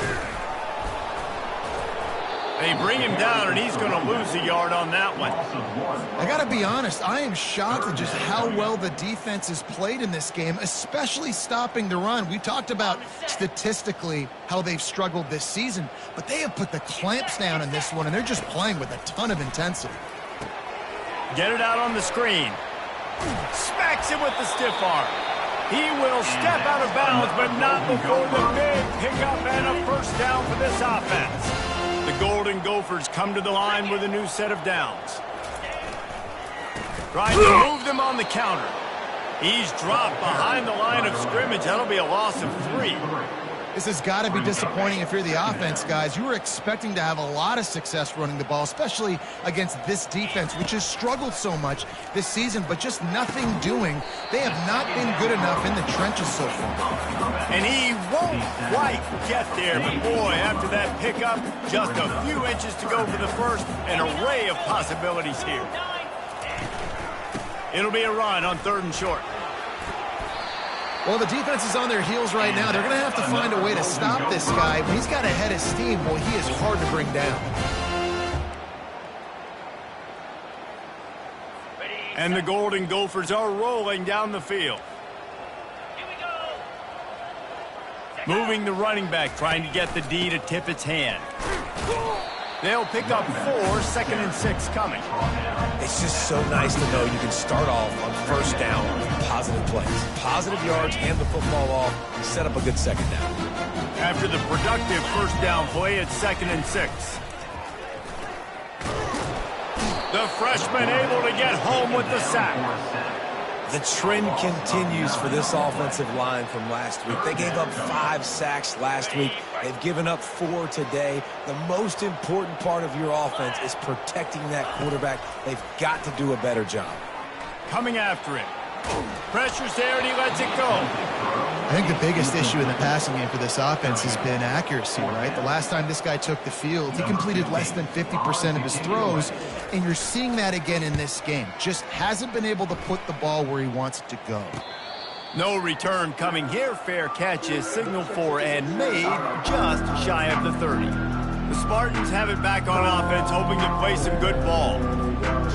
They bring him down, and he's going to lose a yard on that one. I got to be honest, I am shocked at just how well the defense has played in this game, especially stopping the run. We talked about statistically how they've struggled this season, but they have put the clamps down in this one, and they're just playing with a ton of intensity. Get it out on the screen. Smacks him with the stiff arm. He will step out of bounds, but not before the big pickup and a first down for this offense. The Golden Gophers come to the line with a new set of downs. Trying to move them on the counter. He's dropped behind the line of scrimmage. That'll be a loss of 3. This has got to be disappointing if you're the offense, guys. You were expecting to have a lot of success running the ball, especially against this defense, which has struggled so much this season, but just nothing doing. They have not been good enough in the trenches so far. And he won't quite get there, but boy, after that pickup, just a few inches to go for the first, an array of possibilities here. It'll be a run on 3rd and short. Well, the defense is on their heels right now. They're going to have to find a way to stop this guy. He's got a head of steam. Boy, he is hard to bring down. And the Golden Gophers are rolling down the field. Moving the running back, trying to get the D to tip its hand. They'll pick up 4, 2nd and 6 coming. It's just so nice to know you can start off on first down with positive plays. Positive yards, hand the football off, and set up a good second down. After the productive first down play, it's 2nd and 6. The freshman able to get home with the sack. The trend continues for this offensive line from last week. They gave up 5 sacks last week. They've given up 4 today. The most important part of your offense is protecting that quarterback. They've got to do a better job. Coming after him. Pressure's there, and he lets it go. I think the biggest issue in the passing game for this offense has been accuracy, right? The last time this guy took the field, he completed less than 50% of his throws, and you're seeing that again in this game. Just hasn't been able to put the ball where he wants it to go. No return coming here. Fair catch is signaled for and made just shy of the 30. The Spartans have it back on offense, hoping to play some good ball.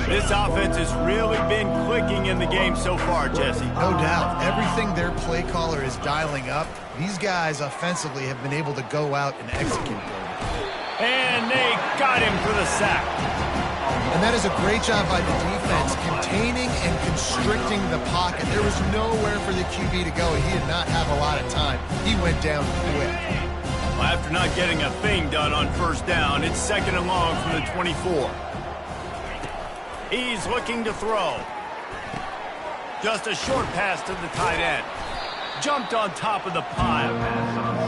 This offense has really been clicking in the game so far, Jesse. No doubt. Everything their play caller is dialing up, these guys offensively have been able to go out and execute. And they got him for the sack. And that is a great job by the defense, containing and constricting the pocket. There was nowhere for the QB to go. He did not have a lot of time. He went down quick. Well, after not getting a thing done on first down, it's 2nd and long from the 24. He's looking to throw. Just a short pass to the tight end. Jumped on top of the pile.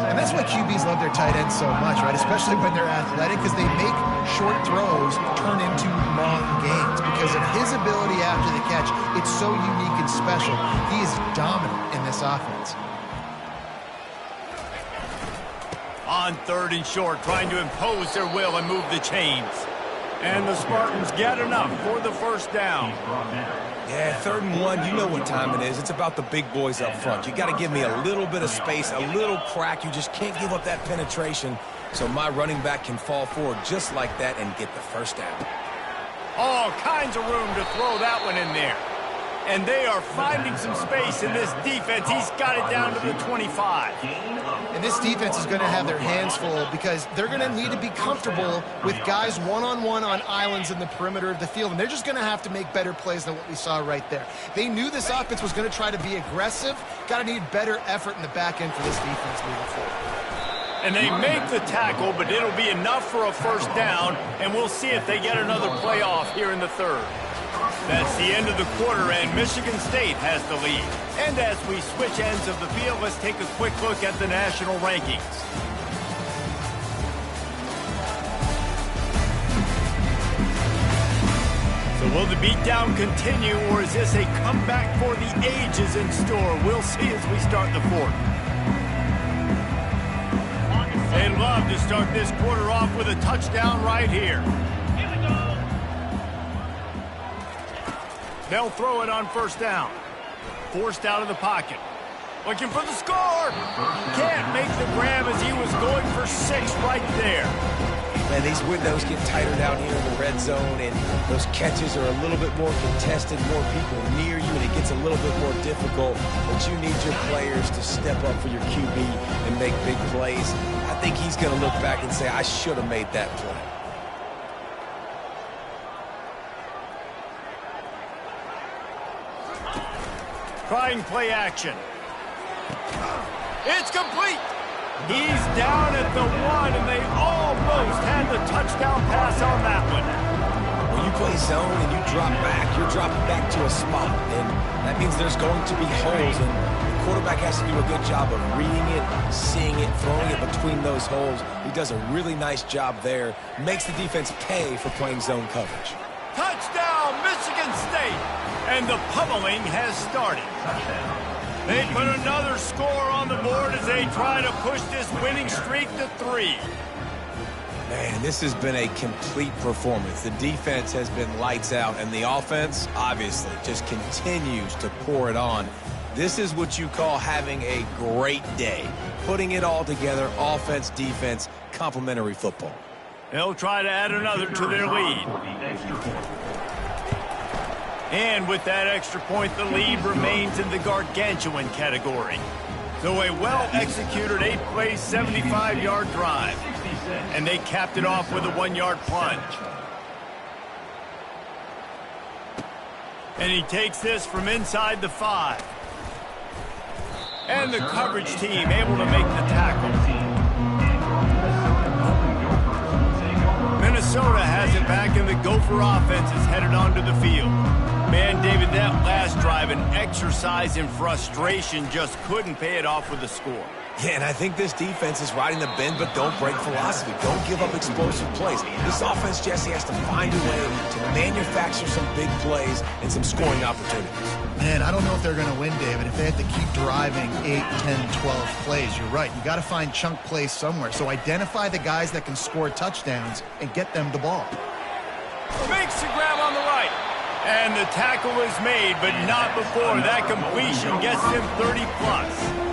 And that's why QBs love their tight ends so much, right? Especially when they're athletic, because they make short throws turn into long gains. Because of his ability after the catch, it's so unique and special. He is dominant in this offense. On 3rd and short, trying to impose their will and move the chains. And the Spartans get enough for the first down. Yeah, 3rd and 1, you know what time it is. It's about the big boys up front. You got to give me a little bit of space, a little crack. You just can't give up that penetration. So my running back can fall forward just like that and get the first down. All kinds of room to throw that one in there. And they are finding some space in this defense. He's got it down to the 25. And this defense is going to have their hands full because they're going to need to be comfortable with guys one-on-one on islands in the perimeter of the field. And they're just going to have to make better plays than what we saw right there. They knew this offense was going to try to be aggressive. Got to need better effort in the back end for this defense moving forward. And they make the tackle, but it'll be enough for a first down. And we'll see if they get another play off here in the 3rd. That's the end of the quarter, and Michigan State has the lead. And as we switch ends of the field, let's take a quick look at the national rankings. Will the beatdown continue, or is this a comeback for the ages in store? We'll see as we start the fourth. They'd love to start this quarter off with a touchdown right here. They'll throw it on first down. Forced out of the pocket. Looking for the score. Can't make the grab as he was going for 6 right there. Man, these windows get tighter down here in the red zone, and those catches are a little bit more contested, more people near you, and it gets a little bit more difficult. But you need your players to step up for your QB and make big plays. I think he's going to look back and say, I should have made that play. Trying play action. It's complete. He's down at the 1, and they almost had the touchdown pass on that one. When you play zone and you drop back, you're dropping back to a spot, and that means there's going to be holes, and the quarterback has to do a good job of reading it, seeing it, throwing it between those holes. He does a really nice job there. Makes the defense pay for playing zone coverage. Touchdown, Michigan State! And the pummeling has started. They put another score on the board as they try to push this winning streak to 3. Man, this has been a complete performance. The defense has been lights out, and the offense, obviously, just continues to pour it on. This is what you call having a great day. Putting it all together, offense, defense, complementary football. They'll try to add another to their lead. And with that extra point, the lead remains in the gargantuan category. So a well-executed 8-play, 75-yard drive. And they capped it off with a 1-yard plunge. And he takes this from inside the 5. And the coverage team able to make the tackle. Minnesota has it back, and the Gopher offense is headed onto the field. Man, David, that last drive, an exercise in frustration, just couldn't pay it off with a score. Yeah, and I think this defense is riding the bend but don't break philosophy. Don't give up explosive plays. This offense, Jesse, has to find a way to manufacture some big plays and some scoring opportunities. Man, I don't know if they're going to win, David, if they have to keep driving 8, 10, 12 plays. You're right. You got to find chunk plays somewhere. So identify the guys that can score touchdowns and get them the ball. Makes the grab on the right. And the tackle is made, but not before that completion gets him 30-plus.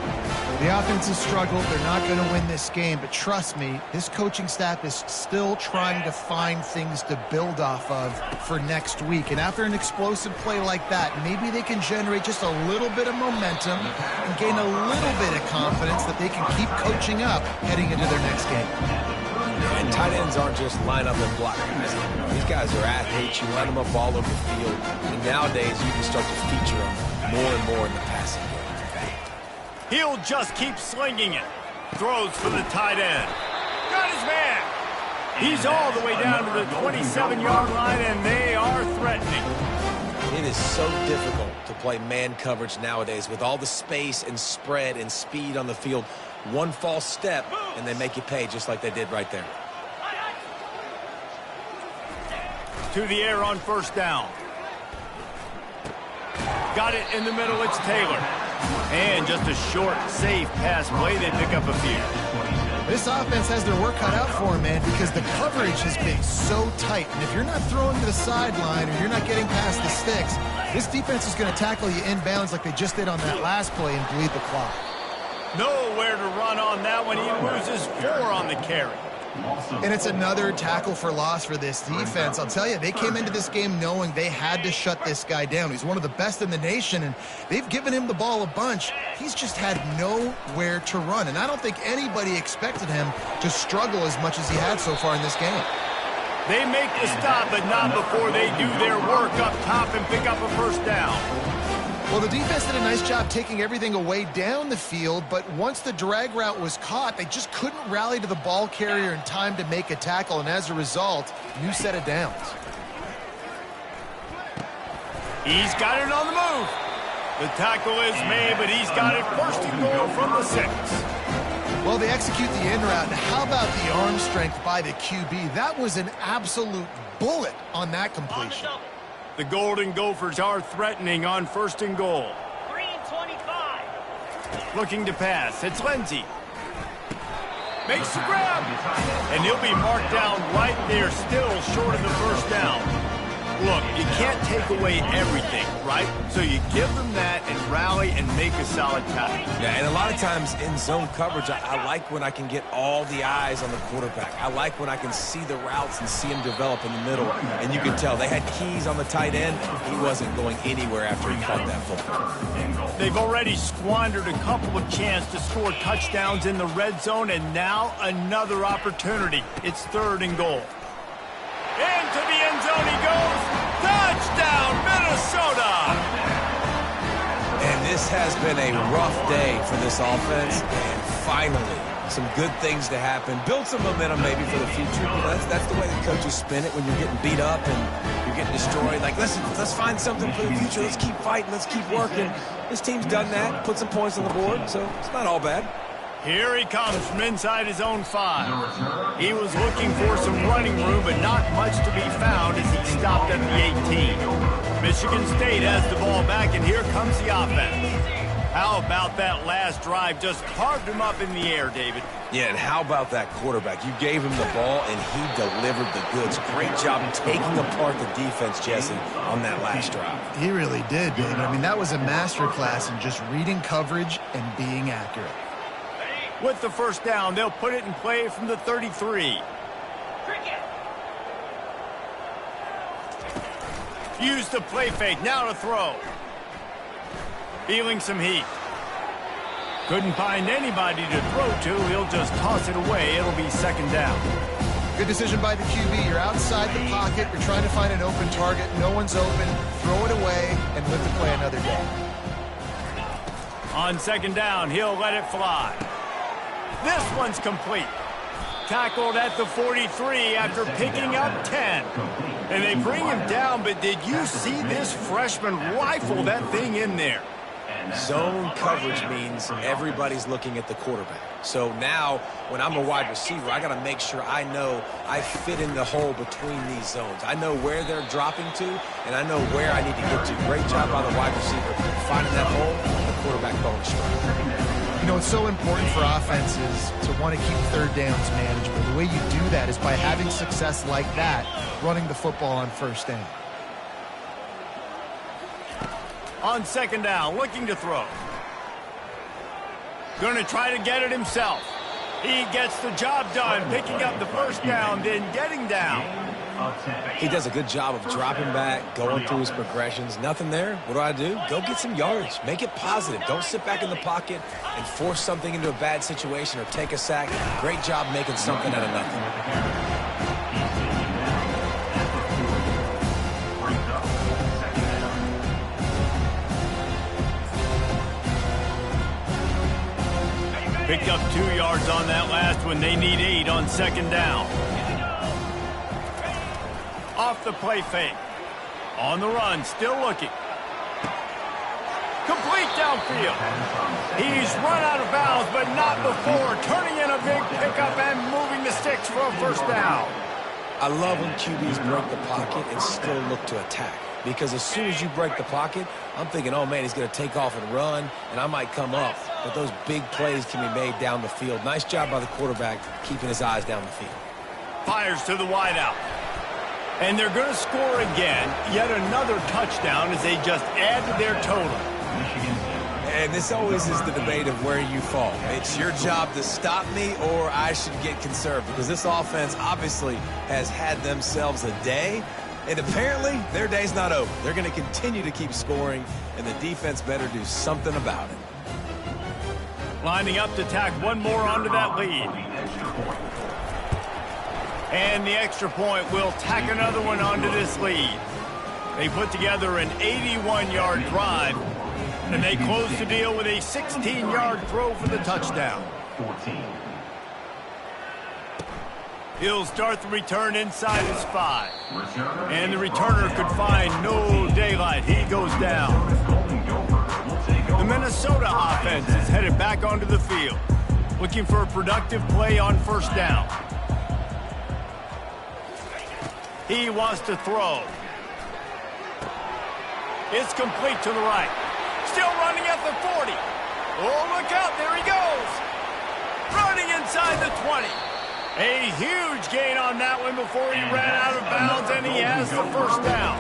The offense has struggled. They're not going to win this game, but trust me, this coaching staff is still trying to find things to build off of for next week. And after an explosive play like that, maybe they can generate just a little bit of momentum and gain a little bit of confidence that they can keep coaching up heading into their next game. And tight ends aren't just line up and block guys. These guys are athletes. You line them up all over the field. And nowadays, you can start to feature them more and more in the passing game. He'll just keep slinging it. Throws for the tight end. Got his man. He's all the way down to the 27-yard line, and they are threatening. It is so difficult to play man coverage nowadays with all the space and spread and speed on the field. One false step, and they make you pay just like they did right there. To the air on first down. Got it in the middle, it's Taylor. And just a short, safe pass play, they pick up a few. This offense has their work cut out for them, man, because the coverage has been so tight. And if you're not throwing to the sideline or you're not getting past the sticks, this defense is going to tackle you inbounds like they just did on that last play and bleed the clock. Nowhere to run on that one. He loses 4 on the carry. And it's another tackle for loss for this defense. I'll tell you, they came into this game knowing they had to shut this guy down. He's one of the best in the nation, and they've given him the ball a bunch. He's just had nowhere to run, and I don't think anybody expected him to struggle as much as he had so far in this game. They make the stop, but not before they do their work up top and pick up a first down. Well, the defense did a nice job taking everything away down the field, but once the drag route was caught, they just couldn't rally to the ball carrier in time to make a tackle, and as a result, new set of downs. He's got it on the move. The tackle is made, but he's got it first and goal from the 6. Well, they execute the in route. Now, how about the arm strength by the QB? That was an absolute bullet on that completion. The Golden Gophers are threatening on 1st and goal. 3 and 25. Looking to pass. It's Lindsey. Makes the grab. And he'll be marked down right there, still short of the first down. Look, you can't take away everything, right? So you give them that and rally and make a solid tackle. Yeah, and a lot of times in zone coverage, I like when I can get all the eyes on the quarterback. I like when I can see the routes and see him develop in the middle. And you can tell they had keys on the tight end. He wasn't going anywhere after he caught that football. They've already squandered a couple of chances to score touchdowns in the red zone, and now another opportunity. It's 3rd and goal. Into the end zone he goes. Touchdown, Minnesota! And this has been a rough day for this offense, and finally, some good things to happen. Build some momentum maybe for the future. You know, that's the way the coaches spin it when you're getting beat up and you're getting destroyed. Like, let's find something for the future. Let's keep fighting. Let's keep working. This team's done that, put some points on the board, so it's not all bad. Here he comes from inside his own 5. He was looking for some running room, but not much to be found as he stopped at the 18. Michigan State has the ball back, and here comes the offense. How about that last drive? Just carved him up in the air, David. Yeah, and how about that quarterback? You gave him the ball, and he delivered the goods. Great job taking apart the defense, Jesse, on that last drive. He really did, David. I mean, that was a masterclass in just reading coverage and being accurate. With the first down, they'll put it in play from the 33. Use the play fake. Now to throw. Feeling some heat. Couldn't find anybody to throw to. He'll just toss it away. It'll be 2nd down. Good decision by the QB. You're outside the pocket. You're trying to find an open target. No one's open. Throw it away and live to play another day. On 2nd down, he'll let it fly. This one's complete. Tackled at the 43 after picking up 10. And they bring him down, but did you see this freshman rifle that thing in there? Zone coverage means everybody's looking at the quarterback. So now, when I'm a wide receiver, I got to make sure I know I fit in the hole between these zones. I know where they're dropping to, and I know where I need to get to. Great job by the wide receiver finding that hole, and the quarterback going straight. You know, it's so important for offenses to want to keep 3rd downs manageable. The way you do that is by having success like that, running the football on 1st down. On 2nd down, looking to throw. Going to try to get it himself. He gets the job done, picking up the first down, then getting down. He does a good job of dropping back, going through his progressions. Nothing there. What do? Go get some yardage. Make it positive. Don't sit back in the pocket and force something into a bad situation or take a sack. Great job making something out of nothing. Picked up 2 yards on that last one. They need 8 on 2nd down. Off the play fake. On the run, still looking. Complete downfield. He's run out of bounds, but not before. Turning in a big pickup and moving the sticks for a first down. I love when QBs break the pocket and still look to attack. Because as soon as you break the pocket, I'm thinking, oh, man, he's going to take off and run, and I might come up. But those big plays can be made down the field. Nice job by the quarterback keeping his eyes down the field. Fires to the wideout. And they're going to score again. Yet another touchdown as they just add to their total. And this always is the debate of where you fall. It's your job to stop me or I should get conserved. Because this offense obviously has had themselves a day. And apparently, their day's not over. They're going to continue to keep scoring, and the defense better do something about it. Lining up to tack one more onto that lead. And the extra point will tack another one onto this lead. They put together an 81-yard drive, and they close the deal with a 16-yard throw for the touchdown. 14. He'll start the return inside his 5. And the returner could find no daylight. He goes down. The Minnesota offense is headed back onto the field, looking for a productive play on first down. He wants to throw. It's complete to the right. Still running at the 40. Oh, look out. There he goes. Running inside the 20. A huge gain on that one before he ran out of bounds, and he has the first down.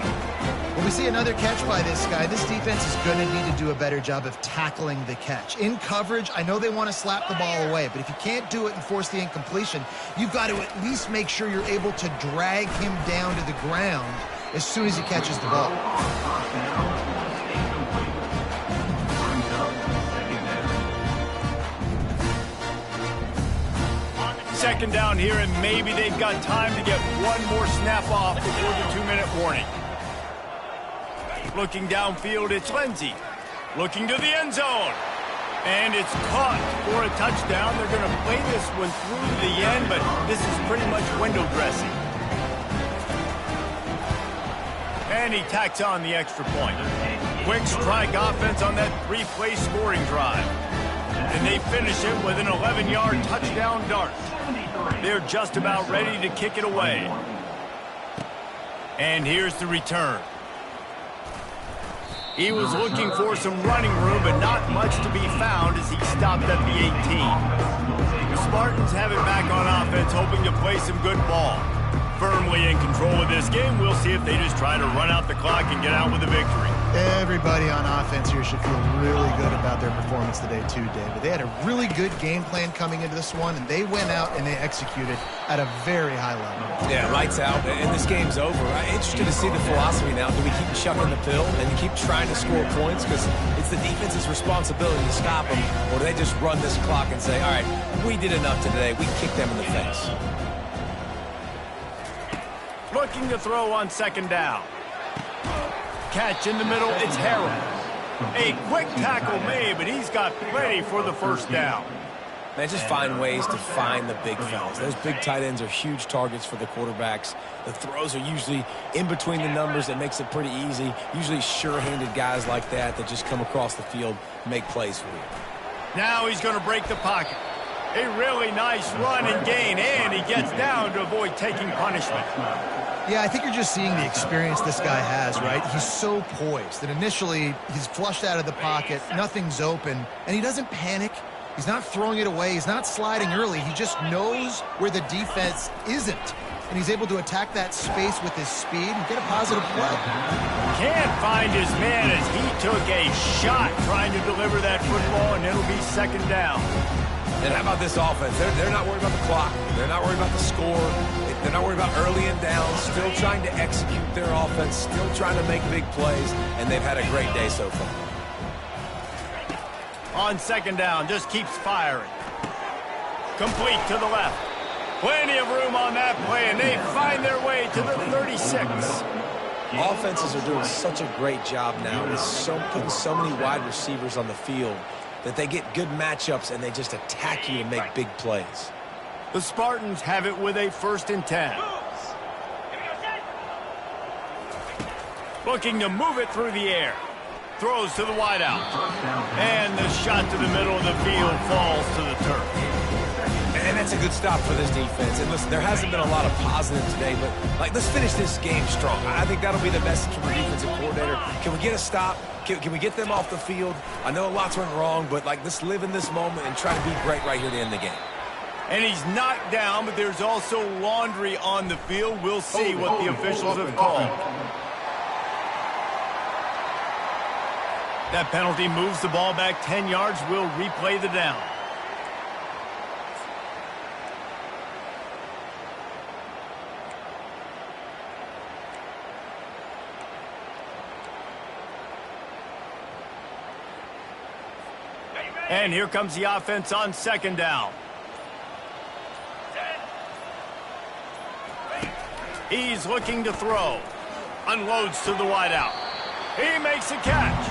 When we see another catch by this guy, this defense is going to need to do a better job of tackling the catch. In coverage, I know they want to slap the ball away, but if you can't do it and force the incompletion, you've got to at least make sure you're able to drag him down to the ground as soon as he catches the ball. Second down here, and maybe they've got time to get one more snap off before the 2-minute warning. Looking downfield, it's Lindsey. Looking to the end zone. And it's caught for a touchdown. They're going to play this one through to the end, but this is pretty much window dressing. And he tacks on the extra point. Quick strike offense on that 3-play scoring drive. And they finish it with an 11-yard touchdown dart. They're just about ready to kick it away. And here's the return. He was looking for some running room, but not much to be found as he stopped at the 18. The Spartans have it back on offense, hoping to play some good ball. Firmly in control of this game, we'll see if they just try to run out the clock and get out with a victory. Everybody on offense here should feel really good about their performance today too, David. They had a really good game plan coming into this one, and they went out and they executed at a very high level. Yeah, lights out, and this game's over. I'm interested to see the philosophy now. Do we keep chucking the pill and keep trying to score points because it's the defense's responsibility to stop them, or do they just run this clock and say, all right, we did enough today. We kicked them in the face. Looking to throw on second down. Catch in the middle, it's Harrell. A quick tackle made, but he's got plenty for the first down. They just find ways to find the big fellas. Those big tight ends are huge targets for the quarterbacks. The throws are usually in between the numbers. That makes it pretty easy. Usually sure-handed guys like that just come across the field, make plays for you. Now he's going to break the pocket. A really nice run and gain, and he gets down to avoid taking punishment. Yeah, I think you're just seeing the experience this guy has, right? He's so poised that initially he's flushed out of the pocket, nothing's open, and he doesn't panic. He's not throwing it away. He's not sliding early. He just knows where the defense isn't, and he's able to attack that space with his speed and get a positive play. Can't find his man as he took a shot trying to deliver that football, and it'll be second down. And how about this offense? They're not worried about the clock. They're not worried about the score. They're not worried about early and down. Still trying to execute their offense. Still trying to make big plays. And they've had a great day so far. On second down, just keeps firing. Complete to the left. Plenty of room on that play, and they find their way to the 36. Offenses are doing such a great job now with putting so many wide receivers on the field that they get good matchups and they just attack you and make big plays. The Spartans have it with a 1st and 10. Looking to move it through the air. Throws to the wideout. And the shot to the middle of the field falls to the turf. And that's a good stop for this defense. And listen, there hasn't been a lot of positive today, but let's finish this game strong. I think that'll be the message from the defensive coordinator. Can we get a stop? Can we get them off the field? I know lots went wrong, but let's live in this moment and try to be great right here to end the game. And he's knocked down, but there's also laundry on the field. We'll see what the officials have called. That penalty moves the ball back 10 yards. We'll replay the down. And here comes the offense on second down. He's looking to throw. Unloads to the wideout. He makes a catch.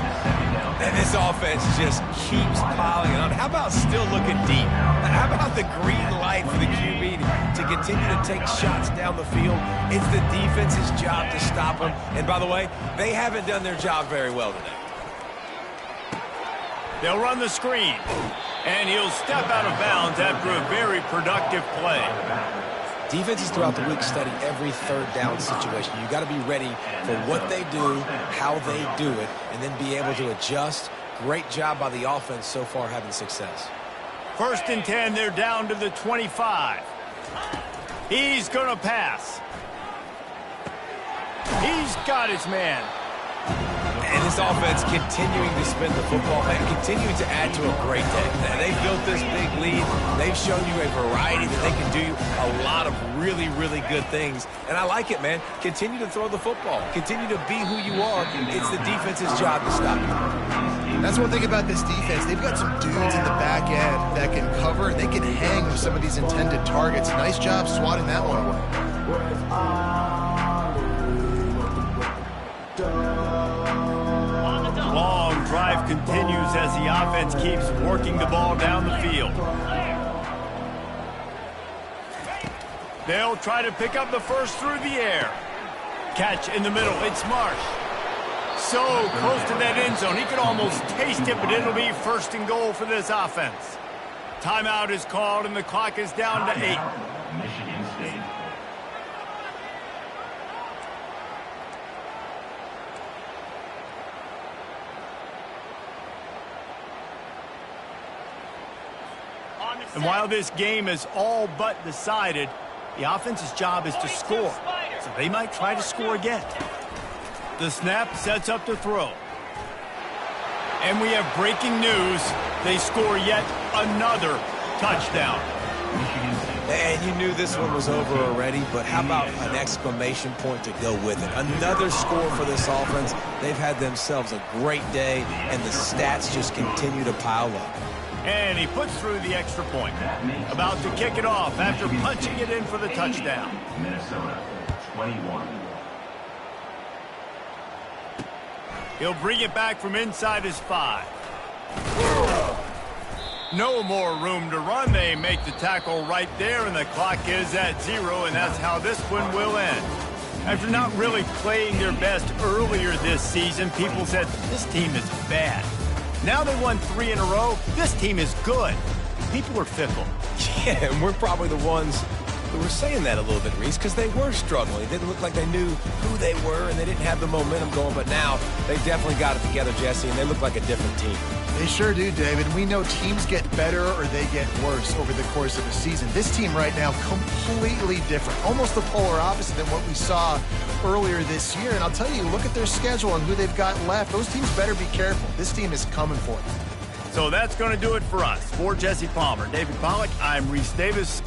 And this offense just keeps piling on. How about still looking deep? How about the green light for the QB to continue to take shots down the field? It's the defense's job to stop them. And by the way, they haven't done their job very well today. They'll run the screen. And he'll step out of bounds after a very productive play. Defenses throughout the week study every third down situation. You got to be ready for what they do, how they do it, and then be able to adjust. Great job by the offense so far having success. 1st and 10, they're down to the 25. He's going to pass. He's got his man. And this offense continuing to spin the football and continuing to add to a great day. They've built this big lead. They've shown you a variety that they can do a lot of really, really good things. And I like it, man. Continue to throw the football. Continue to be who you are. It's the defense's job to stop you. That's one thing about this defense. They've got some dudes in the back end that can cover. They can hang with some of these intended targets. Nice job swatting that one away. Long drive continues as the offense keeps working the ball down the field. They'll try to pick up the first through the air. Catch in the middle. It's Marsh. So close to that end zone. He could almost taste it, but it'll be 1st and goal for this offense. Timeout is called, and the clock is down to 8. Michigan State. And while this game is all but decided, the offense's job is to score. So they might try to score again. The snap sets up to throw. And we have breaking news. They score yet another touchdown. And you knew this one was over already, but how about an exclamation point to go with it? Another score for this offense. They've had themselves a great day, and the stats just continue to pile up. And he puts through the extra point. About to kick it off after punching it in for the touchdown. Minnesota, 21. He'll bring it back from inside his 5. No more room to run. They make the tackle right there, and the clock is at 0, and that's how this one will end. After not really playing their best earlier this season, people said, this team is bad. Now they won 3 in a row. This team is good. People are fickle. Yeah, and we're probably the ones who were saying that a little bit, Reese, because they were struggling. It didn't look like they knew who they were, and they didn't have the momentum going. But now they definitely got it together, Jesse, and they look like a different team. They sure do, David. We know teams get better or they get worse over the course of a season. This team right now, completely different. Almost the polar opposite than what we saw earlier this year. And I'll tell you, look at their schedule and who they've got left. Those teams better be careful. This team is coming for them. So that's going to do it for us. For Jesse Palmer, David Pollack, I'm Reese Davis.